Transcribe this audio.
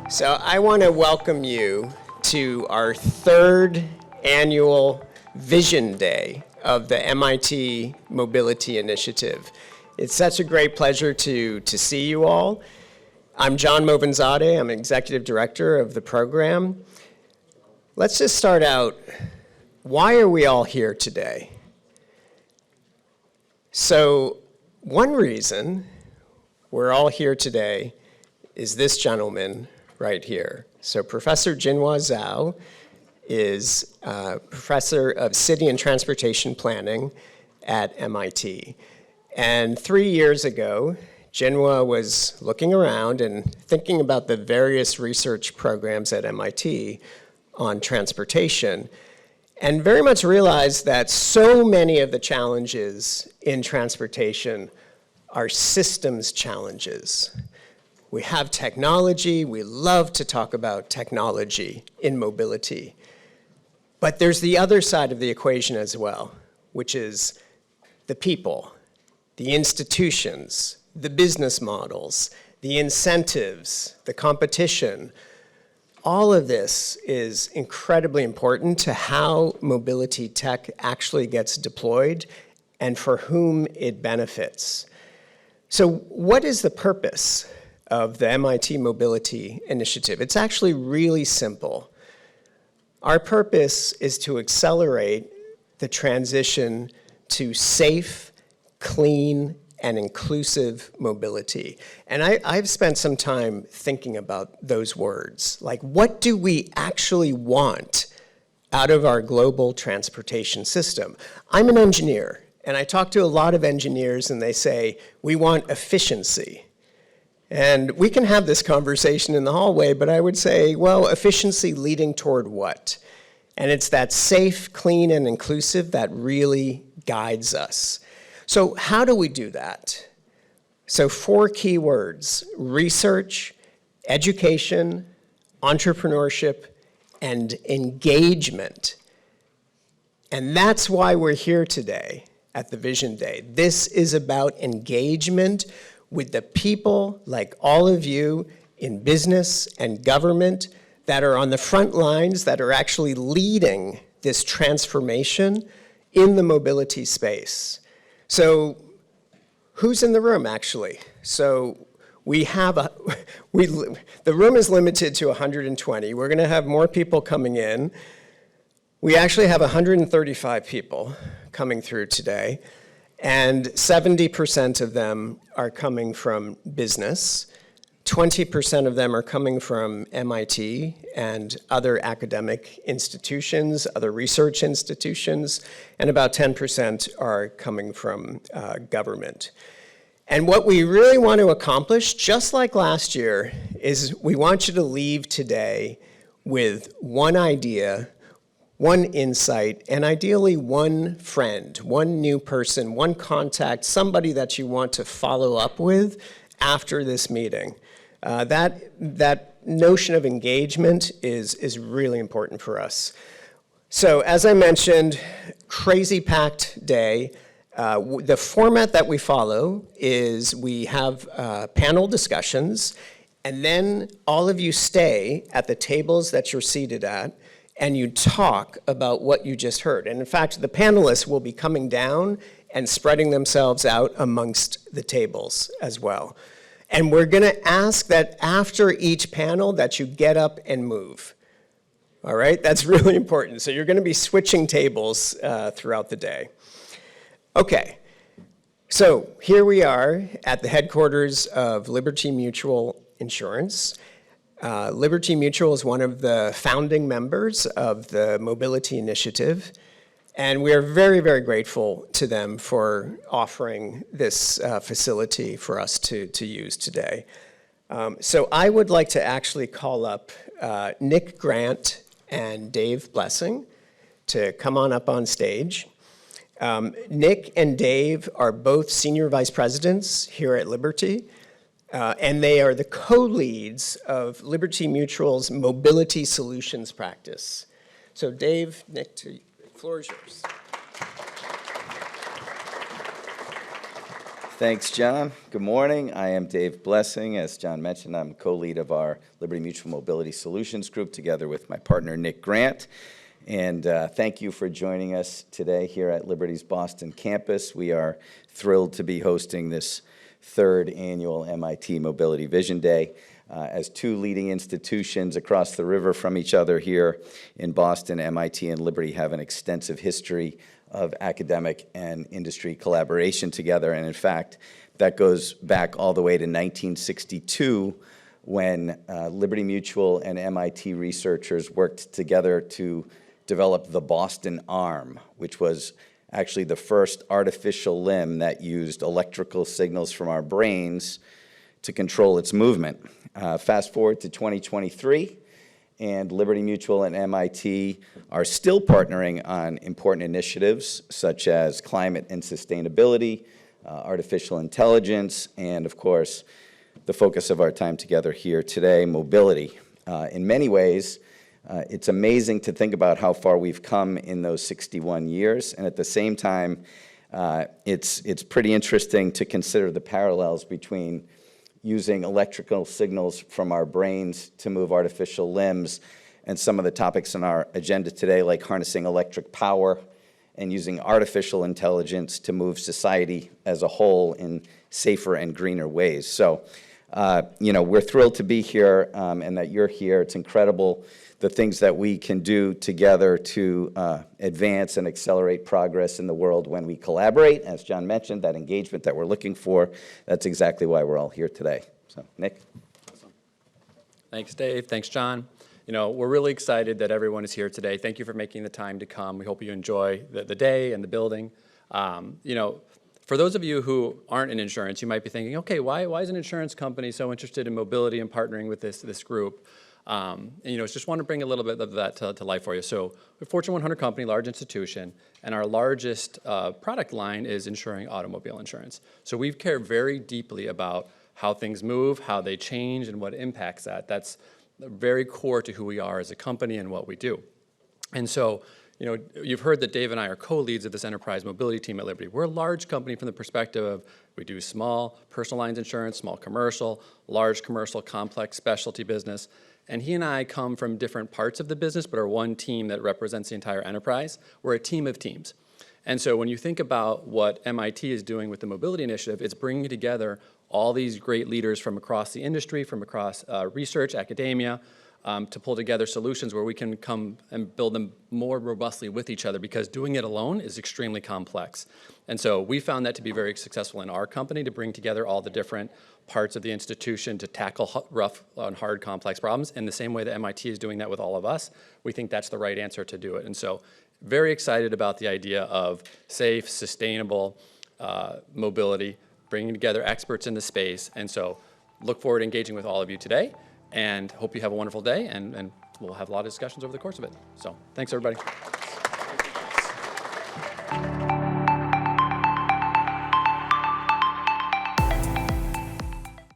So I want to welcome you to our third annual Vision Day of the MIT Mobility Initiative. It's such a great pleasure to see you all. I'm John Moavenzadeh. I'm Executive Director of the program. Let's just start out. Why are we all here today? So one reason we're all here today is this gentleman right here. So Professor Jinhua Zhao is Professor of City and Transportation Planning at MIT. And 3 years ago, Jinhua was looking around and thinking about the various research programs at MIT on transportation, and very much realized that so many of the challenges in transportation are systems challenges. We have technology, we love to talk about technology in mobility, but there's the other side of the equation as well, which is the people, the institutions, the business models, the incentives, the competition. All of this is incredibly important to how mobility tech actually gets deployed and for whom it benefits. So what is the purpose of the MIT Mobility Initiative? It's actually really simple. Our purpose is to accelerate the transition to safe, clean, and inclusive mobility. And I've spent some time thinking about those words. Like, what do we actually want out of our global transportation system? I'm an engineer, and I talk to a lot of engineers, and they say, we want efficiency. And we can have this conversation in the hallway, but I would say, well, efficiency leading toward what? And it's that safe, clean, and inclusive that really guides us. So how do we do that? So 4 key words: research, education, entrepreneurship, and engagement. And that's why we're here today at the Vision Day. This is about engagement with the people like all of you in business and government that are on the front lines, that are actually leading this transformation in the mobility space. So who's in the room, actually? So we have the room is limited to 120. We're going to have more people coming in. We actually have 135 people coming through today, and 70% of them are coming from business. 20% of them are coming from MIT and other academic institutions, other research institutions, and about 10% are coming from government. And what we really want to accomplish, just like last year, is we want you to leave today with one idea, one insight, and ideally one friend, one new person, one contact, somebody that you want to follow up with after this meeting. That notion of engagement is really important for us. So as I mentioned, crazy packed day. The format that we follow is we have panel discussions, and then all of you stay at the tables that you're seated at, and you talk about what you just heard. And in fact, the panelists will be coming down and spreading themselves out amongst the tables as well. And we're going to ask that after each panel that you get up and move. All right? That's really important. So you're going to be switching tables throughout the day. Okay. So here we are at the headquarters of Liberty Mutual Insurance. Liberty Mutual is one of the founding members of the Mobility Initiative, and we are very, very grateful to them for offering this facility for us to use today. So I would like to actually call up Nick Grant and Dave Blessing to come on up on stage. Nick and Dave are both senior vice presidents here at Liberty. And they are the co-leads of Liberty Mutual's mobility solutions practice. So Dave, Nick, the floor is yours. Thanks, John. Good morning. I am Dave Blessing. As John mentioned, I'm co-lead of our Liberty Mutual Mobility Solutions Group together with my partner, Nick Grant. And thank you for joining us today here at Liberty's Boston campus. We are thrilled to be hosting this third annual MIT Mobility Vision Day. As two leading institutions across the river from each other here in Boston, MIT and Liberty have an extensive history of academic and industry collaboration together. And in fact, that goes back all the way to 1962 when Liberty Mutual and MIT researchers worked together to develop the Boston arm, which was actually the first artificial limb that used electrical signals from our brains to control its movement. Fast forward to 2023, and Liberty Mutual and MIT are still partnering on important initiatives such as climate and sustainability, artificial intelligence, and of course, the focus of our time together here today, mobility. In many ways, it's amazing to think about how far we've come in those 61 years, and at the same time, it's pretty interesting to consider the parallels between using electrical signals from our brains to move artificial limbs, and some of the topics on our agenda today, like harnessing electric power and using artificial intelligence to move society as a whole in safer and greener ways. So, we're thrilled to be here and that you're here. It's incredible the things that we can do together to advance and accelerate progress in the world when we collaborate. As John mentioned, that engagement that we're looking for, that's exactly why we're all here today. So, Nick? Awesome. Thanks, Dave. Thanks, John. We're really excited that everyone is here today. Thank you for making the time to come. We hope you enjoy the day and the building. For those of you who aren't in insurance, you might be thinking, okay, why is an insurance company so interested in mobility and partnering with this group? Just want to bring a little bit of that to life for you. So we're a Fortune 100 company, large institution, and our largest product line is insuring automobile insurance. So we care very deeply about how things move, how they change, and what impacts that. That's very core to who we are as a company and what we do. And so, you've heard that Dave and I are co-leads of this enterprise mobility team at Liberty. We're a large company from the perspective of we do small personal lines insurance, small commercial, large commercial, complex specialty business. And he and I come from different parts of the business, but are one team that represents the entire enterprise. We're a team of teams. And so when you think about what MIT is doing with the Mobility Initiative, it's bringing together all these great leaders from across the industry, from across research, academia, to pull together solutions where we can come and build them more robustly with each other, because doing it alone is extremely complex. And so we found that to be very successful in our company, to bring together all the different parts of the institution to tackle rough and hard complex problems in the same way that MIT is doing that with all of us. We think that's the right answer to do it. And so very excited about the idea of safe, sustainable mobility, bringing together experts in the space. And so look forward to engaging with all of you today, and hope you have a wonderful day, and we'll have a lot of discussions over the course of it. So thanks, everybody.